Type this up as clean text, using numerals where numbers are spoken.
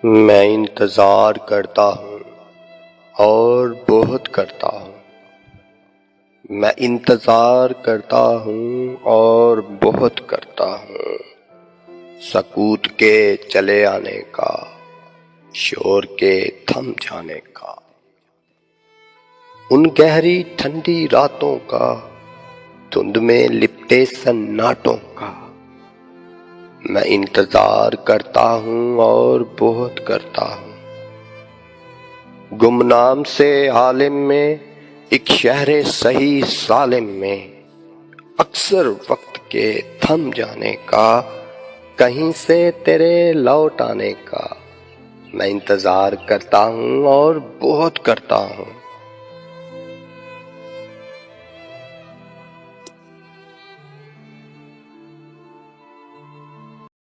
میں انتظار کرتا ہوں اور بہت کرتا ہوں۔ میں انتظار کرتا ہوں اور بہت کرتا ہوں، سکوت کے چلے آنے کا، شور کے تھم جانے کا، ان گہری ٹھنڈی راتوں کا، دھند میں لپٹے سناٹوں کا۔ میں انتظار کرتا ہوں اور بہت کرتا ہوں، گمنام سے عالم میں، ایک شہر صحیح سالم میں، اکثر وقت کے تھم جانے کا، کہیں سے تیرے لوٹ آنے کا۔ میں انتظار کرتا ہوں اور بہت کرتا ہوں۔